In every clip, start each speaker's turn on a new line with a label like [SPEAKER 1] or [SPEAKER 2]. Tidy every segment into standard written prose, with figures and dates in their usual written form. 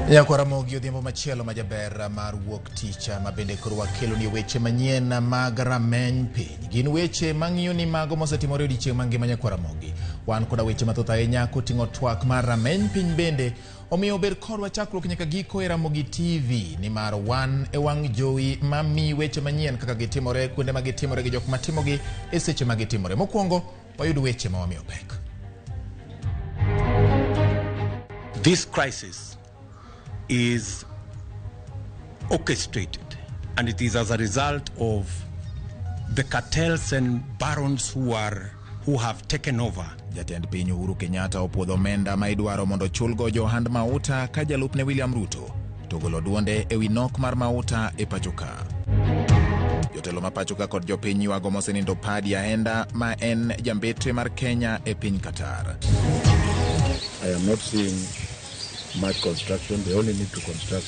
[SPEAKER 1] Nyako Ramogi odhiambo machielo majaber mar wuok ticha mabende koro wakelo ni weche manyien mag Rameny Piny. Gin weche mang'iyo ni mago mosetimore odiechieng' mangima nyako Ramogi. Wan koda weche mathoth ahinya koting'o twak mar Rameny Piny bende omiyo ber kodwa chakruok nyaka giko e Ramogi TV nimar wan e wang' jowi mami weche manyien kaka gitimore kuonde ma gitimore gi jok matimogi e seche ma gitimore. Mokwongo wayud weche ma wamiyo pek.
[SPEAKER 2] This crisis is orchestrated, and it is as a result of the cartels and barons who have taken over.
[SPEAKER 1] Jatend piny Uhuru Kenyatta opuodho omenda ma idwaro mondo chulgo johand Mauta ka jalupne William Ruto to golo duonde ewi nok mar Mauta e pachoka. Jotelo ma pachoka kod jopiny ywago mosenindo Padi Ahenda ma en jambetre mar Kenya e piny Qatar.
[SPEAKER 3] I am not seeing much construction. They only need to construct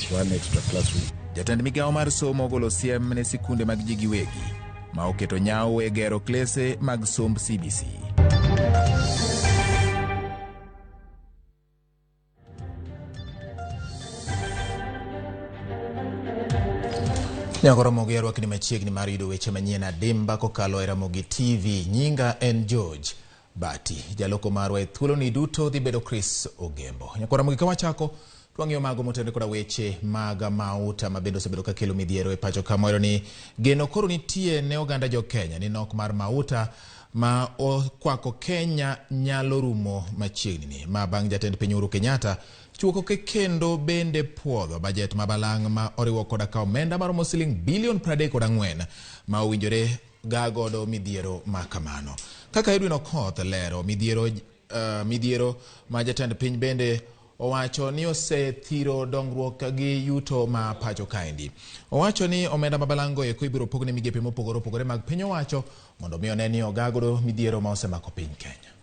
[SPEAKER 3] one extra classroom.
[SPEAKER 1] Jatend migao mar somo golo siem ne sikunde mag ji giwegi ma oketo nyao e gero klese mag somb CBC. Nyako Ramogi yarwakni machiegni mar yudo weche manyien adimba kokalo e Ramogi TV. Nyinga en George Bati. Jaloko marwa e thuolo ni duto dhi bedo Chris Ogembo. Nyako Ramogi kawachako twang'iyo mago motende koda weche mag Mauta mabendo osebedo ka kelo midhiero e pacho kamoro ni geno koro nitie ne oganda jo Kenya ni nok mar Mauta ma okwako Kenya nyalo rumo machiegni ni ma bang' jatend piny Uhuru Kenyatta chuoko ke kendo bende puodho bajet mabalang' ma oriwo koda ka omenda maromo siling bilion 34 ma owinjore gagodo midhiero makamano. Kaka Edwin Okoth lero midhiero ma jatend piny bende owacho ni osethiro dongruok gi yuto ma pacho kaendi. Owacho ni omenda mabalango eko ibiro pogne migepe mopogore opogore mag piny owacho mondo mi one ni ogagodo midhiero ma osemako piny Kenya.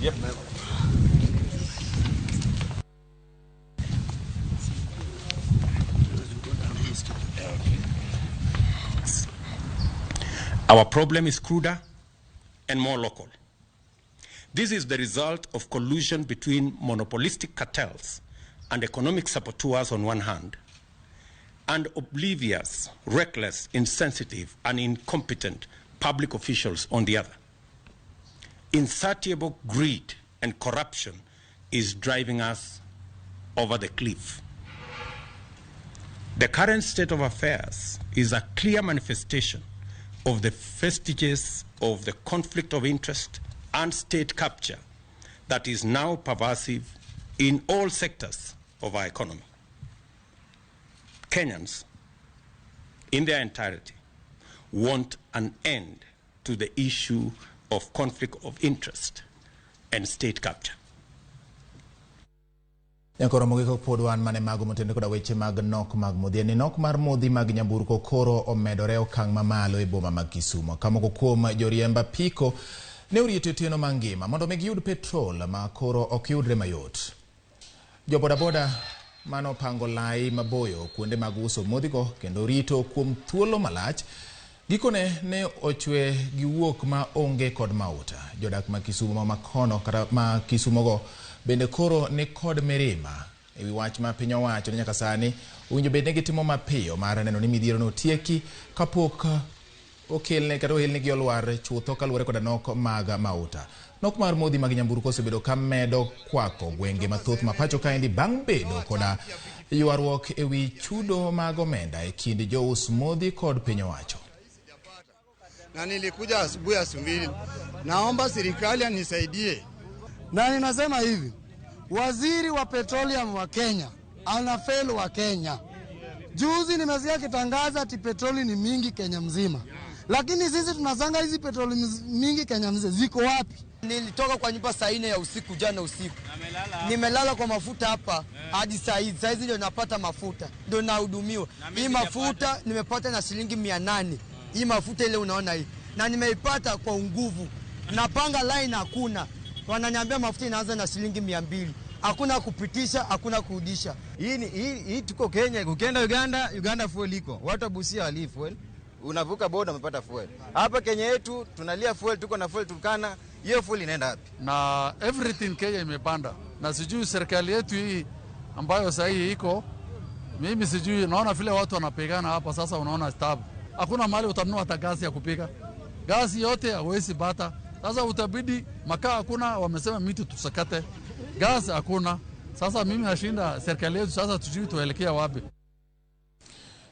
[SPEAKER 2] Yep. Our problem is cruder and more local. This is the result of collusion between monopolistic cartels and economic saboteurs on one hand, and oblivious, reckless, insensitive, and incompetent public officials on the other. Insatiable greed and corruption is driving us over the cliff. The current state of affairs is a clear manifestation of the vestiges of the conflict of interest and state capture that is now pervasive in all sectors of our economy. Kenyans, in their entirety, want an end to the issue of conflict of interest and state capture.
[SPEAKER 1] Nyako Ramogi podwan mane mago motende koda weche mag nok mag modhi ni nok mar modhi mag nyamburko koro omedore okang' mamalo e boma mag Kisumo. Kamoko kuom joriemba piko ne orito otieno mangima mondo mi giyud petrol ma koro ok yudre mayot. Jo bodaboda mano pango lai maboyo kuonde mag uso modhigo kendo rito kuom thuolo malach gikone ne ochwe gi wuok ma onge kod Mauta. Jodak ma Kisumo ma makono kata ma Kisumo go bende koro ni kod mirima ewi wach ma piny owacho ni nyaka sani owinjo bende gitimo mapiyo mar neno ni midhiero no tieki kapok okelne kata ohelne gi olwar chutho kaluwore koda nok mag Mauta. Nok mar modhi mag nyamburko osebedo ka medo kwako gwenge mathoth ma pacho kaendi bang' bedo koda ywaruok ewi chudo mag omenda e kind jous modhi kod piny owacho.
[SPEAKER 4] Na nilikuja asubuhi, naomba serikali anisaidie. Na ninasema hivi, waziri wa petroleum wa Kenya anafeli wa Kenya. Juzi nimesikia kitangaza ati petroli ni mingi Kenya mzima. Lakini sisi tunasanga hizi petroli mingi Kenya mzima ziko wapi?
[SPEAKER 5] Nilitoka kwa nyumba saa 4 ya usiku jana usiku. Nimelala kwa mafuta hapa hadi saa hizi ndio napata mafuta. Ndio nahudumiwa. Hii mafuta nimepata na shilingi 800. Hii mafuta ile unaona hii. Na nimeipata kwa nguvu. Napanga line hakuna. Wananiambia mafuta inaanza na shilingi 200. Hakuna kupitisha, hakuna kurudisha.
[SPEAKER 6] Hii tuko Kenya, ukienda Uganda fuel iko. Watu wa Busia wali fuel. unavuka boda umepata fuel. Hapa Kenya yetu tunalia fuel, tuko na fuel Turkana, hiyo fuel inaenda wapi?
[SPEAKER 7] Na everything Kenya imepanda. Na sijui serikali yetu hii ambayo sasa hii iko, mimi sijui, naona vile watu wanapigana hapa sasa, unaona tabu. Hakuna mahali utanunua hata gasi ya kupika. Gasi yote hawezi bata. Sasa utabidi makaa hakuna, wamesema miti tusakate. Gasi hakuna. Sasa mimi nashinda serikali yetu sasa tujui tuelekea wapi.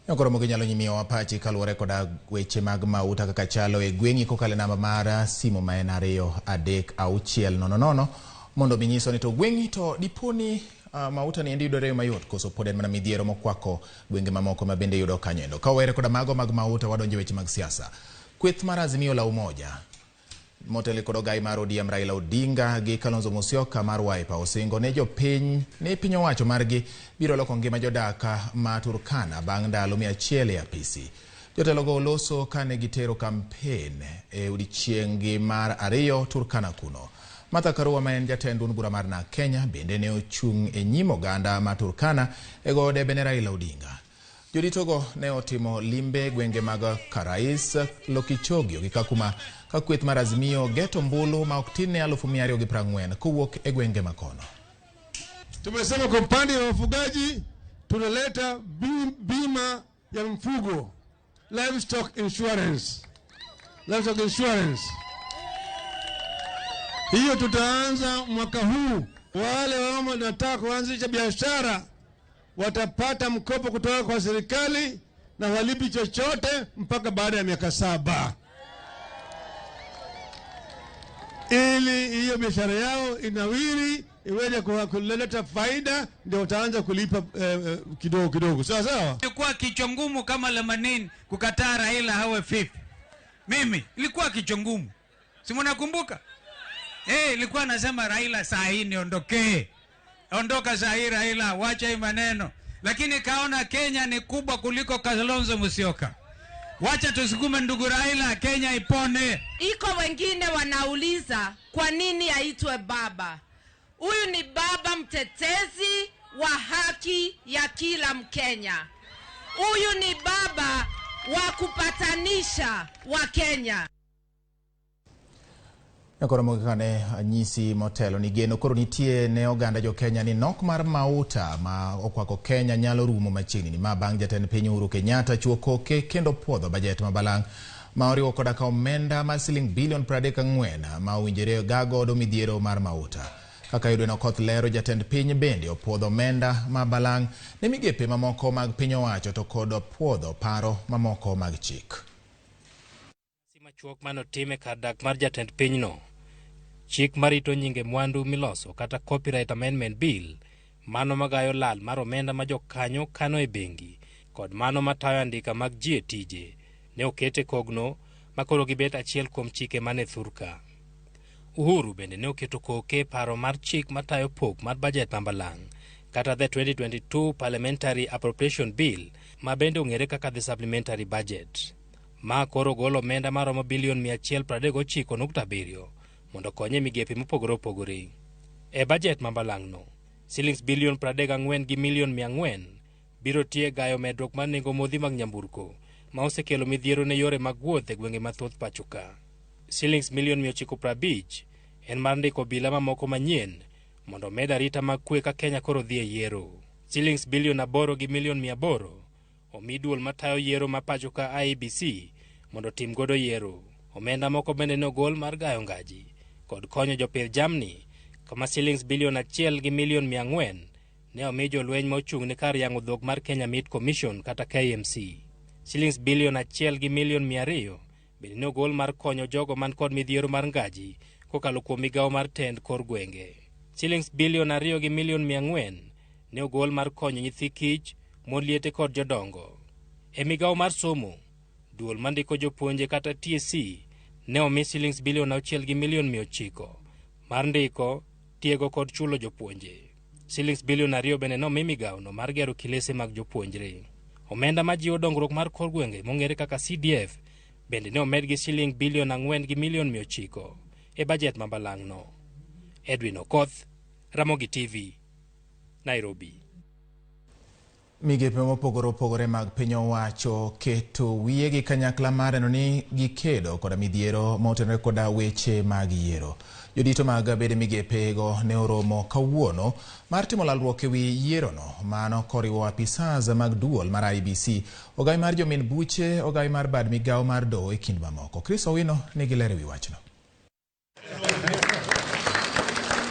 [SPEAKER 1] Nyokoro mogi nyalo nyimiyo wapachi kaluwore koda weche mag Mauta kaka chalo e gweng'i kokale namba mar simu ma en 23600 mondo binyiso ni to gweng'i to diponi Mauta ni endi yudore mayot koso pod en mana midhiero mokwako gwenge mamoko ma bende yudo kanyo endo. Kawere koda mago mag Mauta wadonjo weche mag siasa. Kweth mar Azimio la Umoja motelo kod ogai mar ODM Raila Odinga gi Kalonzo Musyoka mar Wiper osingo ne jopiny ni piny owacho margi biro loko ngima jodak ma Turkana bang' ndalo 100 e apisi. Jotelogo oloso kane gitero kampen e odiechieng' mar 2 Turkana kuno. Martha Karua ma en jatend duond bura mar Kenya bende ne ochung' e nyim oganda ma Turkana e gode bene Raila Odinga. Joditogo ne otimo limbe gwenge mag Karais, Lokichogio gi Kakuma ka kweth mar Azimio geto mbulu ma ok tin ne 240 kowuok e gwenge makono.
[SPEAKER 8] Tumesema kwa upande wa wafugaji tunaleta bima ya mfugo, livestock insurance. Hiyo tutaanza mwaka huu. Wale wao wanataka kuanzisha biashara watapata mkopo kutoka kwa serikali na walipi chochote mpaka baada ya miaka 7. Ili hiyo biashara yao inawiri iweze kuleta faida, ndio utaanza kulipa kidogo kidogo. Sawa sawa.
[SPEAKER 9] Ilikuwa kichwa ngumu kama Lemanini kukataa Raila hawe fifth. Mimi ilikuwa kichwa ngumu. Si mnakumbuka? Ilikuwa nasema Raila saa hii niondokee. Ondoka saa hii Raila, wacha hii maneno. Lakini kaona Kenya ni kubwa kuliko Kalonzo Musyoka. Wacha tusukume ndugu Raila, Kenya ipone.
[SPEAKER 10] Iko wengine wanauliza kwa nini aitwe baba. Huyu ni baba mtetezi wa haki ya kila Mkenya. Huyu ni baba wa kupatanisha wa Kenya.
[SPEAKER 1] Nyokoro mogi kane nyisi motelo ni geno koro nitie ne oganda jo Kenya ni nok mar Mauta ma okwako Kenya nyalo rumo machiegni ni ma bang' jatend piny Uhuru Kenyatta chuo koke kendo puodho bajet mabalang' ma oriwo koda ka omenda mar siling bilion 34 ma owinjore gagodo midhiero mar Mauta. Kaka yudeno koth lero jatend piny bende opuodho omenda mabalang' ne migepe mamoko mag piny owacho to kod puodho paro mamoko mag chik.
[SPEAKER 11] Machuok manotime kar dak mar jatend pinyno. Chik marito nyinge mwandu miloso kata Copyright Amendment Bill, mano magayo lal mar omenda ma jokanyo kano e bengi kod mano matayo andika mag ji e tije, ne okete kogno makoro gibet achiel kuom chike mane thurka. Uhuru bende ne oketo koke paro mar chik matayo pok mar bajet mambalang' kata the 2022 Parliamentary Appropriation Bill ma bende ong'ere kaka the Supplementary Budget. Ma koro golo omenda maromo bilion 139.7 mondo konye migepe mopogore opogore. E bajet mambalang'no, silings bilion 34 gi milion 400 biro tie gayo medruok mar nengo modhi mag nyamburko ma osekelo midhiero ne yore mag wuoth e gwenge mathoth pachoka. Silings milion 950 en mar ndiko bila mamoko manyien mondo med arita mag kwe ka Kenya koro dhi e yiero. Silings bilion 8 gi milion 800 omi duol matayo yiero ma pachoka IEBC mondo tim godo yiero. Omenda moko bende ne ogol mar gayo ngaji kod konyo jopith jamni kama silings bilion 1 gi milion 400 ne omi jolweny ma ochung' ne kar yang'o dhok mar Kenya Meat Commission kata KMC. Silings bilion 1 gi milion 200 bende ne ogol mar konyo jogo man kod midhiero mar ngaji kokalo kuom migawo mar tend kor gwenge. Silings bilion 2 gi milion 400 ne ogol mar konyo nyithi kich, mon liete kod jodongo. E migawo mar somo, duol mandiko jopuonje kata TSC ne omi silings bilion 6 gi milion 900 mar ndiko, tiego kod chulo jopuonje. Silings bilion 2 bende nomi migawono mar gero kilese mag jopuonjre. Omenda ma jiwo dongruok mar kor gwenge mong'ere kaka CDF bende ne omed gi siling bilion 4 gi milion 900 e bajet mambalang'no. Edwin Okoth, Ramogi TV, Nairobi.
[SPEAKER 1] Migepe mopogore opogore mag piny owacho keto wiye gi kanyakla mare ni gikedo koda midhiero motenore koda weche mag yiero. Jodito mag bede migepego ne oromo kawuono mar timo lalruok ewi yierono, mano koriwo apisas mag duol mar IEBC, ogai mar jomin buche, ogai mar bad migawo mar doho e kind mamoko. Chris Owino nigi ler ewi wachno.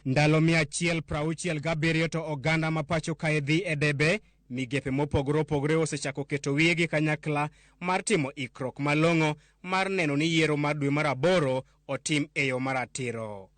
[SPEAKER 12] Ndalo 167 to oganda mapacho kae dhi e debe, migepe mopogore opogore osechako keto wiyegi kanyakla mar timo ikruok malong'o mar neno ni yiero mar dwe mar 8 otim e yo maratiro.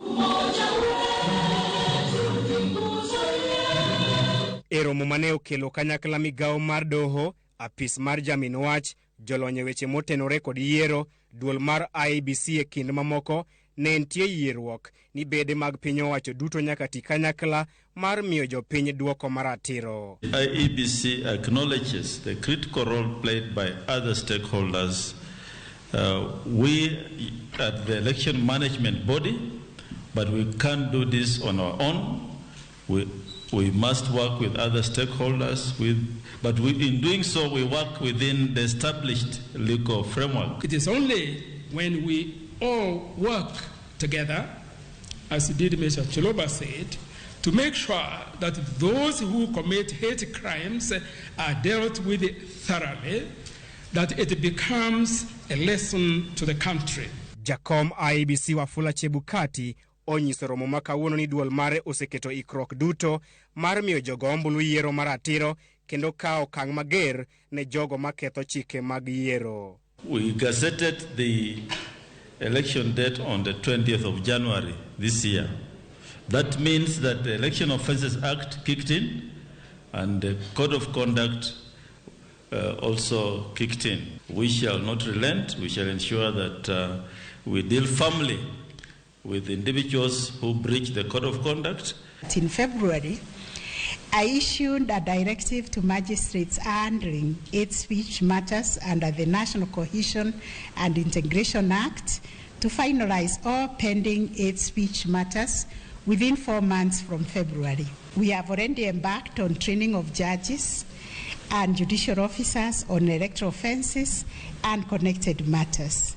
[SPEAKER 12] E romo mane okelo kanyakla migawo mar doho, apis mar jamin wach, jolony e weche motenore kod yiero, duol mar IEBC e kind mamoko, ne nitie yierruok ni bede mag piny owacho duto nyaka ti kanyakla mar miyo jopiny duoko maratiro.
[SPEAKER 13] IEBC acknowledges the critical role played by other stakeholders. We at the election management body, but we can't do this on our own. We must work with other stakeholders, but in doing so, we work within the established legal framework.
[SPEAKER 14] It is only when we all work together, as Didi Mr. Chiloba said, to make sure that those who commit hate crimes are dealt with thoroughly, that it becomes a lesson to the country.
[SPEAKER 12] Jakom IEBC Wafula Chebukati onyiso romo ma kawuono ni duol mare oseketo ikruok duto mar miyo jogo ombulu yiero maratiro kendo kawo okang' mager ne jogo maketho chike mag yiero.
[SPEAKER 13] We gazetted the election date on the 20th of January this year. That means that the Election Offences Act kicked in and the Code of Conduct also kicked in. We shall not relent. We shall ensure that we deal firmly with individuals who breach the Code of Conduct.
[SPEAKER 15] In February, I issued a directive to magistrates handling hate speech matters under the National Cohesion and Integration Act to finalize all pending hate speech matters within 4 months from February. We have already embarked on training of judges and judicial officers on electoral offences and connected matters.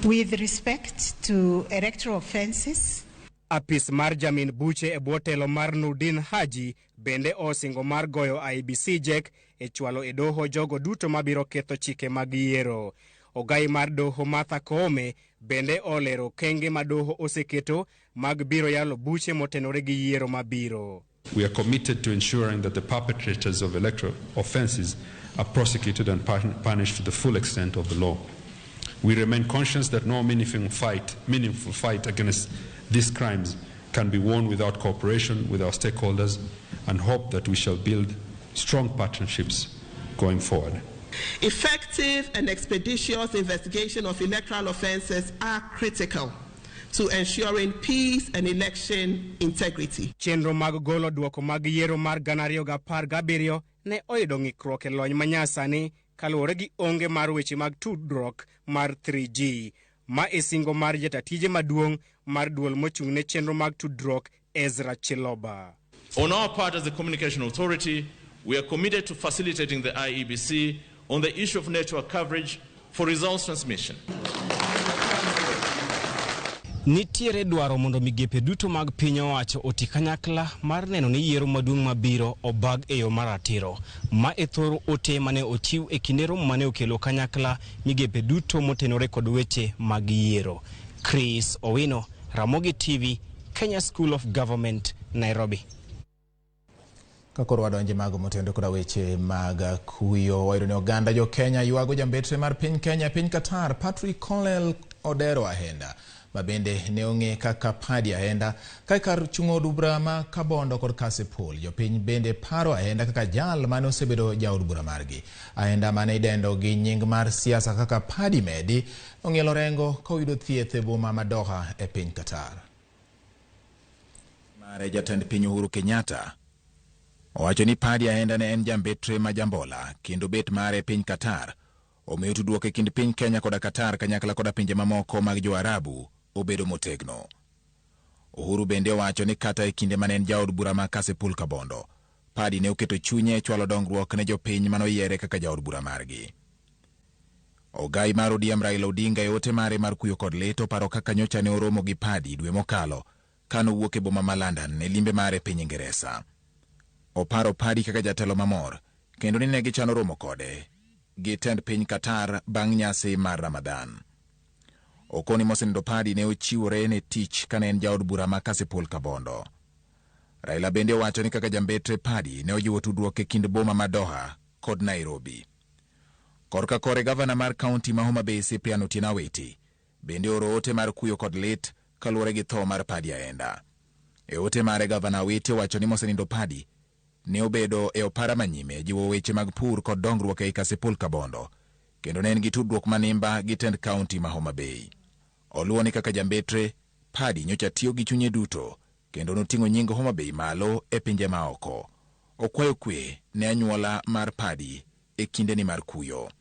[SPEAKER 15] With respect to electoral offences,
[SPEAKER 12] apis mar jamin buche e bwotelo mar Nurdin Haji bende osingo mar goyo IEBC jek e chwalo e doho jogo duto mabiro ketho chike mag yiero. Ogai mar doho Martha Koome bende olero kenge ma doho oseketo mag biro yalo buche motenore gi yiero mabiro.
[SPEAKER 16] We are committed to ensuring that the perpetrators of electoral offences are prosecuted and punished to the full extent of the law. We remain conscious that no meaningful fight against these crimes can be won without cooperation with our stakeholders, and hope that we shall build strong partnerships going forward.
[SPEAKER 17] Effective and expeditious investigation of electoral offences are critical to ensuring peace and election integrity.
[SPEAKER 12] Chenro mag golo duoko mag yiero mar 2017 ne oyudo ng'ikruok e lony manyasani kaluwore gi onge mar weche mag tudruok mar 3G, ma isingo mar jatatije maduong' mar duol mochung' ne chenro mag tudruok Ezra Chiloba.
[SPEAKER 18] On our part as the Communication Authority, we are committed to facilitating the IEBC on the issue of network coverage for results transmission.
[SPEAKER 12] Nitiere dwaro mondo migepe duto mag piny owacho oti kanyakla mar neno ni yiero maduong' mabiro obag e yo maratiro, ma e thoro ote mane ochiw e kinde romo mane okelo kanyakla migepe duto motenore kod weche mag yiero. Chris Owino, Ramogi TV, Kenya School of Government, Nairobi.
[SPEAKER 1] Kakoro wadonje mago motendo koda weche mag kuyo wairo ne oganda jo Kenya yuago jambetre mar piny Kenya piny Qatar Patrick Colel Odero ahenda mabende ne ong'e kaka Padi ahenda kar chung'o od bura ma Kabondo kod Kasipul. Jopiny bende paro ahenda kaka jal mane osebedo jaod bura margi. Ahenda mane idendo gi nying mar siasa kaka Padi Medi ong'ielo rengo koyudo thieth e boma ma Doha e piny Qatar. Mare jatend piny Uhuru Kenyatta owacho ni Padi ahenda ne en jambetre ma jambola kendo bet mare piny Qatar omiyo tudruok e kind piny Kenya koda Qatar kanyakla koda pinje mamoko mag jo-Arabu obedo motegno. Uhuru bende owacho ni kata e kinde mane en jaod bura ma Kasipul Kabondo, Padi ne oketo chunye chwalo dongruok ne jopiny manoyiere kaka jaod bura margi. Ogai mar ODM Raila Odinga e ote mare mar kuyo kod leto paro kaka nyocha ne oromo gi Padi dwe mokalo kano wuok e boma ma London ne limbe mare piny Ingresa. Oparo Padi kaka jatelo mamor kendo ni ne gichano romo kode gi tend piny Qatar bang' nyasi mar Ramadan. Okoni mosenindo Padi ne ochiwore ne tich kane en jaod bura ma Kasipul Kabondo. Raila bende owacho ni kaka jambetre Padi ne ojiwo tudruok e kind boma ma Doha kod Nairobi. Korka kore gavana mar kaunti ma Homa Bay Cyprian Otieno Awiti bende oro ote mar kuyo kod lit kaluwore gi tho mar Padi Aenda. E ote mare gavana Awiti owacho ni mosenindo Padi ne obedo e opara manyime jiwo weche mag pur kod dongruok e Kasipul Kabondo kendo ne en gi tudruok manimba gi tend kaunti ma Homa Bay. Oluwo ni kaka jambetre Padi nyocha tiyo gi chunye duto kendo noting'o nying Homa Bay malo e pinje ma oko. Okwayo kwe ne anyuola mar Padi e kinde ni mar kuyo.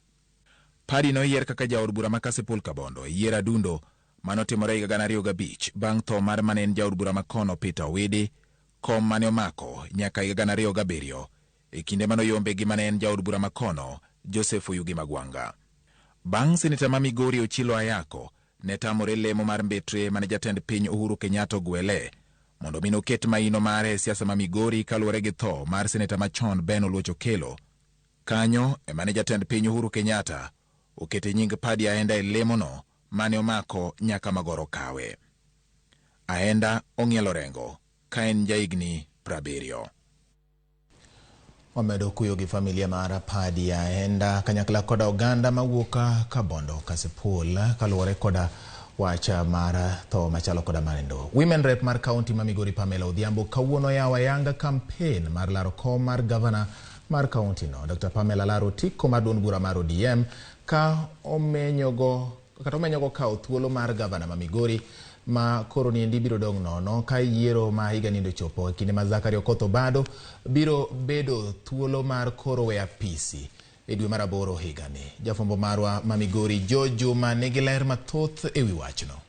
[SPEAKER 1] Padi noyier kaka jaod bura ma Kasipul Kabondo e yier adundo manotimore higa 2005 bang' tho mar manen jaod bura ma kono Peter Owede, kom mane omako nyaka higa 2007 e kinde manoyombe gi manen jaod bura ma kono Joseph Oyugi Magwanga. Bang' seneta ma Migori Ochilo Ayako ne tamore lemo mar mbetre mane jatend piny Uhuru Kenyatta ogwele mondo mino ket maino mare e siasa ma Migori kaluwore gi tho mar seneta machon Ben Oluoch Okello. Kanyo e mane jatend piny Uhuru Kenyatta okete nying Padi Aenda e lemono mane omako nyaka Magoro kawe. Aenda ong'ielo rengo ka en jaigni 70. Wamedo kuyo gi familia mar Padi Aenda kanyakla koda oganda mawuok Kabondo Kasipul kaluwore koda wacha mar tho machalo koda manendo. Women rep mar kaunti ma Migori Pamela Odhiambo kawuono yawa yanga campaign mar laro kom mar gavana mar kaunti no. Dr. Pamela laro tiko mar duond bura mar ODM ka omenyogo kao thuolo mar gavana ma Migori ma koro niendi biro dong nono ka yiero ma higa nindo chopo kinde ma Zakaria Okoth Obado biro bedo thuolo mar koro we apisi e dwe mar 8 higa ni. Jafombo marwa ma Migori Jojo ma nigi ler mathoth e wi wachno.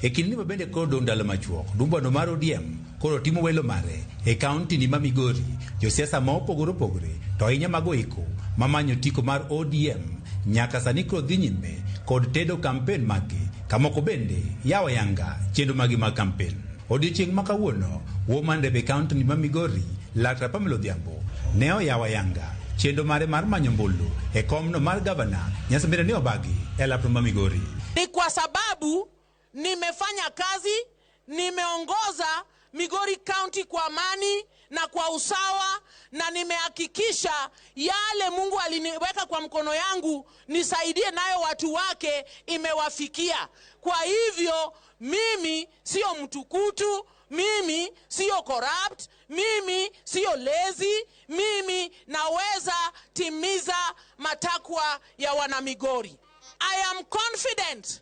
[SPEAKER 19] E kinde ma bende koro dong ndalo machuok dumbano mar ODM koro timo welo mare e kaunti ni ma Migori josiasa ma opogore to ahinya mago iko mamanyo tiko mar ODM nyaka sani koro dhi nyime kod tedo kampen magi kamoko bende yawa yanga chenro magi mag kampen. Odiochieng' ma kawuono woman rep e kaunti ni ma Migori Dr. Pamela Odhiambo ne oyawa yanga chenro mare mar manyo mbulu e komno mar gavana nyasa bende ne obagi e lapno ma Migori.
[SPEAKER 20] Ni kwa sababu nimefanya kazi, nimeongoza Migori County kwa amani na kwa usawa, na nimehakikisha yale Mungu aliniweka kwa mkono yangu nisaidie nayo watu wake imewafikia. Kwa hivyo mimi sio mtukutu, mimi sio corrupt, mimi sio lazy, mimi naweza timiza matakwa ya wana Migori. I am confident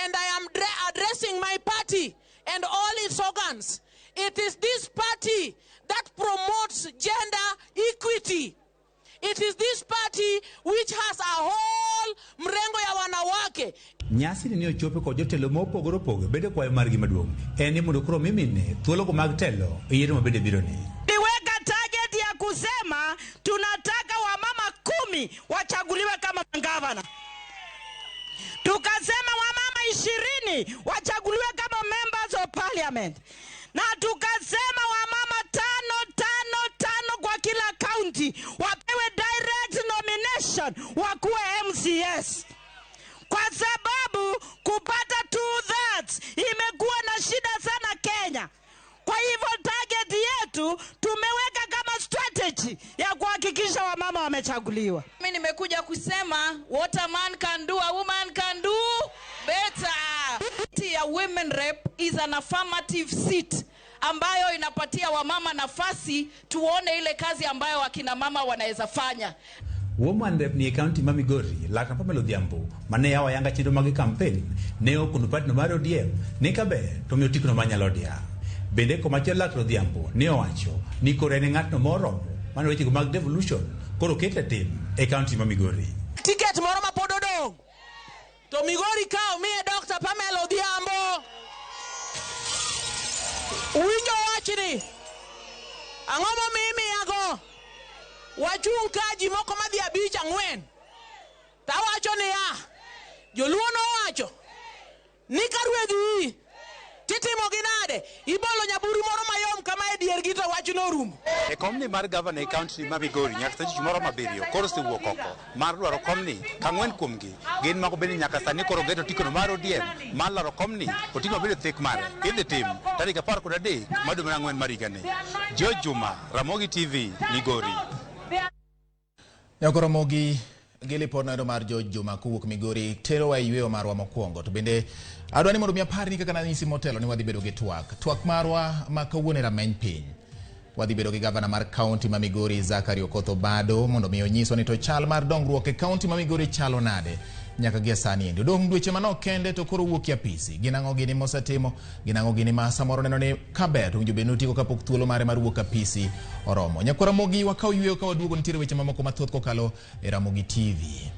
[SPEAKER 20] and I am addressing my party and all its organs. It is this party that promotes gender equity. It is this party which has a whole mrengo ya wanawake.
[SPEAKER 19] Nyasi ni ochope ko jotelo mopogore bede kwa margi maduong'. Eni mondo koro mimine thuolo ko mag telo yiero mabede biro ni.
[SPEAKER 20] Niweka target ya kusema tunataka wamama 10 wachaguliwe kama gavana. Tukasema wamama 20 wachaguliwe kama members of parliament. Na tukasema wamama 5 kwa kila county wapewe direct nomination wakuwe MCS. Kwa sababu kupata 2/3 imekuwa na shida sana Kenya. Kwa hivyo target yetu tumeweka kama strategy ya kuhakikisha wamama wamechaguliwa. Mimi nimekuja kusema what a man can do, a woman can do better. A women rep is an affirmative seat ambayo inapatia wamama nafasi tuone ile kazi ambayo wakina mama wanaweza fanya.
[SPEAKER 19] Woman rep ni county ma Migori Dr. Pamela Odhiambo mane yawa yanga chenro mag campaign ne okunu partner mar ODM ne kabe to miyo tikno manyalo dia. Bende komachielo Dr. Odhiambo ne owacho ni koro en ng'atno moromo mane weche mag devolution koro kete tim e county ma Migori.
[SPEAKER 20] Ticket moro ma pod odong' to Migori kawo miye Dr. Pamela Odhiambo. Winjo wachni Ang'o mimi yago? Wachung kaji moko madhi abich ang'wen. Tawacho ni ya. Joluo nowacho. Ni karwedhi. Titimo ginade. Ibolo nyaburi moro mayom kama e dier gi to wach no rumo.
[SPEAKER 19] E komni mar governor e county ma Migori nyaka seche moro mabiriyo koro sewuok oko mar dwaro komni kang'wen kuomgi gin mago bende nyaka sani koro geto tikono mar ODM mar laro komni oting'o bedo thik mare idhi tim tarik 13 madwe mar ang'wen mar higani. George Juma, Ramogi TV, Migori.
[SPEAKER 1] Nyako Ramogi gi lipot noendo mar George Juma kowuok Migori tero wa yweyo marwa mokwongo to bende adwani mondo mi apar ni kaka nanyisi motelo ni wadhi bedo gi twak marwa ma kawuono Rameny Piny. Wadhi bedo gi gavana mar kaunti ma Migori Zachary Okoth Obado mondo mi onyiswa ni to chal mar dongruok e kaunti ma Migori chalo nade nyaka gi sani endi. Dong dweche manok kende to koro wuok apisi. Ginang'o gini mosetimo, ginang'o gini ma samoro neno ni kaber to winjo notiko kapok thuolo mare mar wuok apisi oromo. Nyako Ramogi wakaw yweyo ka waduogo nitiere weche mamoko mathoth kokalo e Ramogi TV.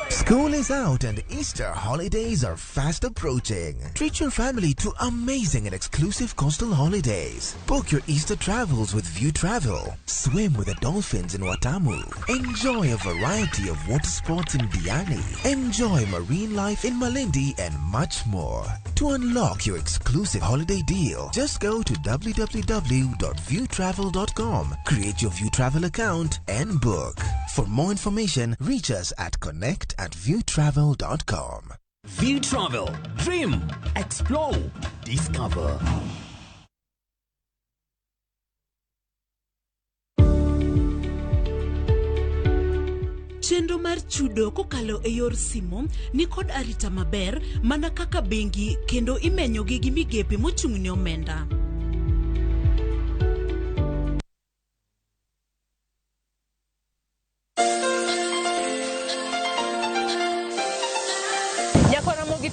[SPEAKER 21] School is out and Easter holidays are fast approaching. Treat your family to amazing and exclusive coastal holidays. Book your Easter travels with View Travel. Swim with the dolphins in Watamu. Enjoy a variety of water sports in Diani. Enjoy marine life in Malindi and much more. To unlock your exclusive holiday deal, just go to www.viewtravel.com. Create your View Travel account and book. For more information, reach us at connect@viewtravel.com.
[SPEAKER 22] View Travel. Dream. Explore. Discover.
[SPEAKER 23] Chenro mar chudo kokalo e yor simo ni kod arita maber mana kaka bengi kendo imenyo gi migepe mochung'ne omenda.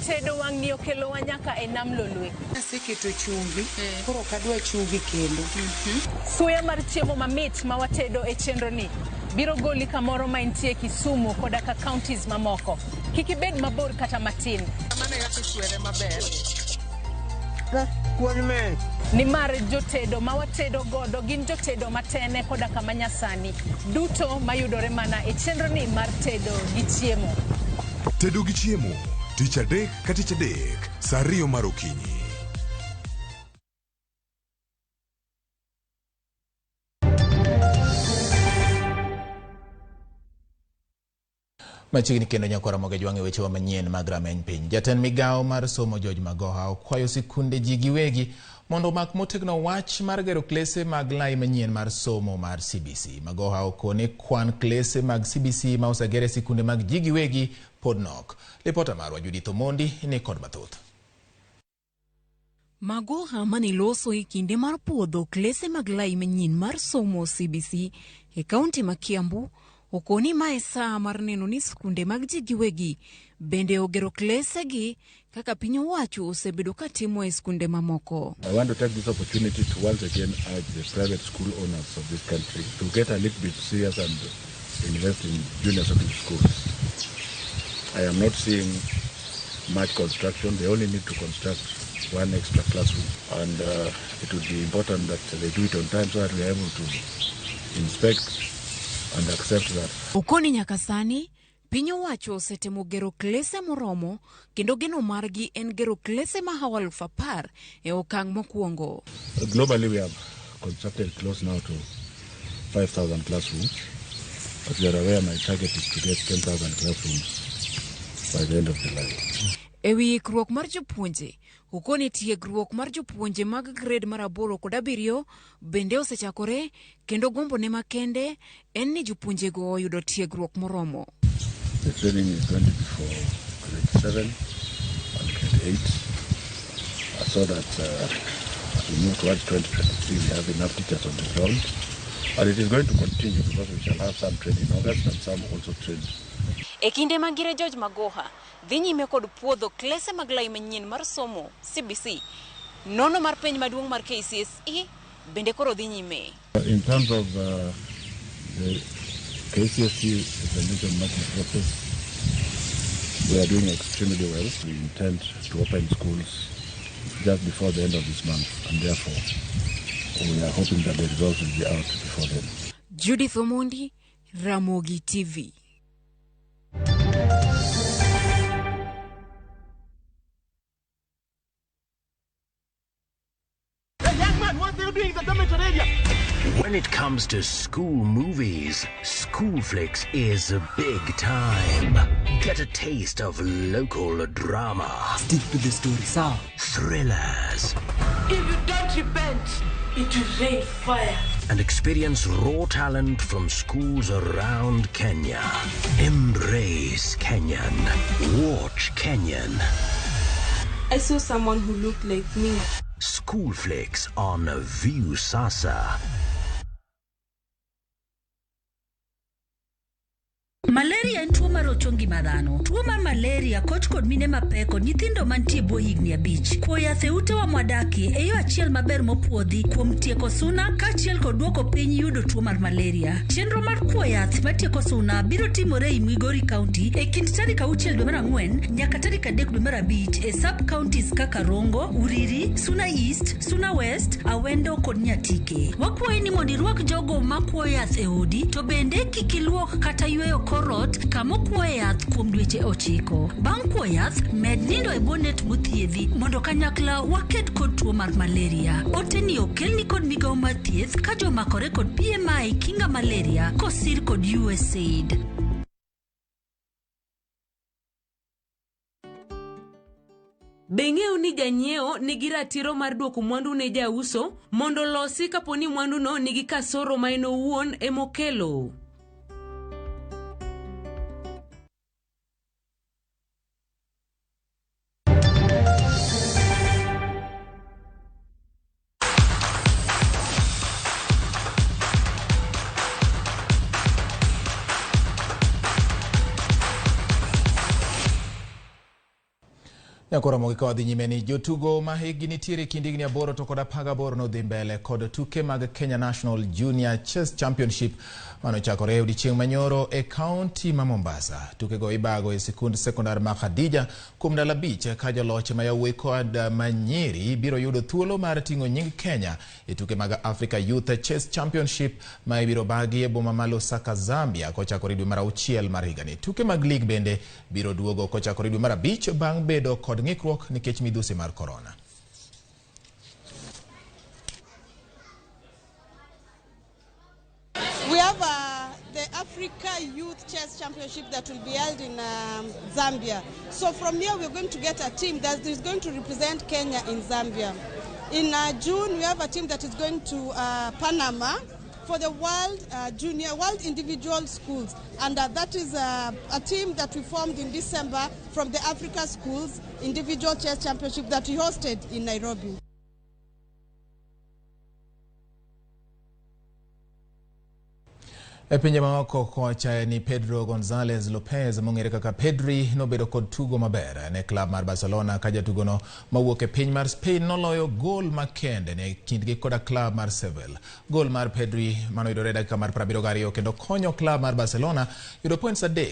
[SPEAKER 20] Tedo wang' ni okelo wa nyaka e nam lolwe.
[SPEAKER 24] Aseketo chumbi, koro kadwa chumbi kendo.
[SPEAKER 20] Suya mar chiemo mamit ma watedo e chenro ni biro goli kamoro ma intie Kisumu koda ka counties mamoko. Kik ibed mabor kata matin.
[SPEAKER 24] Mane yaki swere maber.
[SPEAKER 20] Ni mare jotedo ma watedo godo gin jotedo matene koda ka manyasani. Duto mayudore mana e chenro ni mar tedo gi chiemo.
[SPEAKER 25] Tedo gi chiemo. Tich adek ka tich adek, saa 2 mar okinyi.
[SPEAKER 1] Machiegni kendo Nyako Ramogi jwang'e weche wa manyien mag Rameny Piny. Jatend migawo mar somo George Magoha okwayo sikunde ji giwegi mondo mak motegno wach mar gero klese mag lai manyien mar somo mar CBC. Magoha okone kwan klese mag CBC ma osegere sikunde mag ji giwegi pod nok. Lipota marwa Judith Omondi ni kod mathoth.
[SPEAKER 23] Magoha maniloso e kinde mar puodho klese mag lai manyien mar somo CBC e kaunti ma Kiambu okoni mae saa mar neno ni sikunde mag ji giwegi bende ogero klese gi kaka piny owacho osebedo katimo e sikunde mamoko.
[SPEAKER 3] I want to take this opportunity to once again urge the private school owners of this country to get a little bit serious and invest in junior secondary schools. I am not seeing much construction. They only need to construct one extra classroom, and it would be important that they do it on time so that we are able to inspect and accept that.
[SPEAKER 23] Okoni nyaka sani piny owacho osetemo gero klese moromo kendo geno margi en gero klese ma 10,000 e okang' mokwongo.
[SPEAKER 3] Globally we have constructed close now to 5,000 classrooms, but we are aware my target is to get 10,000 classrooms by the end of July.
[SPEAKER 23] Ewi ikruok mar jopuonje, okoni tiegruok mar jopuonje mag grade mar 8 kod 7 bende osechakore kendo gombo ne makende en ni jopuonje go oyudo tiegruok moromo.
[SPEAKER 3] The training is going to be for grade 7 and grade 8 so that we move towards 2023 we have enough teachers on the ground, and it is going to continue because we shall have some training in August and some also trained.
[SPEAKER 23] E kinde mangire George Magoha dhi nyime kod puodho klese mag lai manyien mar somo CBC. Nono mar penj maduong' mar KCSE bende koro dhi nyime.
[SPEAKER 3] In terms of the KCSE examination multi-purpose We are doing extremely well. We intend to open schools just before the end of this month, and therefore we are hoping that the results will be out before then.
[SPEAKER 23] Judith Omondi, Ramogi TV.
[SPEAKER 22] When it comes to school movies, School Flicks is a big time. Get a taste of local drama. Stick to the story, sir. Thrillers.
[SPEAKER 2] If you don't repent, it will rain fire.
[SPEAKER 22] And experience raw talent from schools around Kenya. Embrace Kenyan. Watch Kenyan.
[SPEAKER 2] I saw someone who looked like me.
[SPEAKER 22] School Flicks on View Sasa.
[SPEAKER 4] Malaria en tuo mar ochongi madhano. Tuo mar malaria koch kod mine mapeko nyithindo mantie bo higni 5. Kuo yath e utewa mwadaki e yo achiel maber mopuodhi kuom tieko suna kaachiel kod duoko piny yudo tuo mar malaria. Chenro mar kuo yath matieko suna biro timore e Migori County e kind tarik 6 dwe mar 4 nyaka tarik 3 dwe mar 5 e sub counties kaka Rongo, Uriri, Suna East, Suna West, Awendo kod Nyatike. Wakwayi ni mondo irwak jogo makuo yath e odi to bende kik iluok kata yweyo korot kamo kuo yath kuom dweche 9. Bang' kuo yath, med nindo e bonet mothiedhi mondo kanyakla waked kod tuo mar malaria. Oteni okelni kod migawo mar thieth ka jomakore kod PMI kinga malaria kosir kod USAID.
[SPEAKER 2] Beng'eyo ni janyiewo nigi ratiro mar duoko mwandu ne jauso mondo losi kaponi mwandu no nigi kasoro ma en owuon emokelo.
[SPEAKER 1] Ramogi kawadhi nyime ni jotugo ma higi nitiere kind higni 8 to kod 18 no dhi mbele kod tuke mag Kenya National Junior Chess Championship manochakore odiechieng' manyoro e kaunti ma Mombasa. Tuke go ibago e sikund sekondar ma Khadija kuom ndalo 5 ka joloch ma yawuoyi kod manyiri biro yudo thuolo mar ting'o nying Kenya e tuke mag Africa Youth Chess Championship ma ibiro bagi e boma ma Lusaka, Zambia kochakore dwe mar 6 mar higani. Tuke mag lig bende biro duogo kochakore dwe mar 5 bang' bedo kod ng'ikruok nikech midhusi mar corona.
[SPEAKER 5] We have the Africa Youth Chess Championship that will be held in Zambia. So from here we're going to get a team that is going to represent Kenya in Zambia. In June we have a team that is going to Panama for the World Individual Schools, and that is a team that we formed in December from the Africa Schools Individual Chess Championship that we hosted in Nairobi.
[SPEAKER 1] E pinje maoko kocha ni Pedro Gonzalez Lopez mong'ere kaka Pedri nobedo kod tugo maber ne klab mar Barcelona ka jatugo no mawuok e piny mar Spain noloyo gol makende ne kindgi koda klab mar Sevilla. Gol mar Pedri manoyudore dakika mar 72 kendo konyo klab mar Barcelona yudo points 3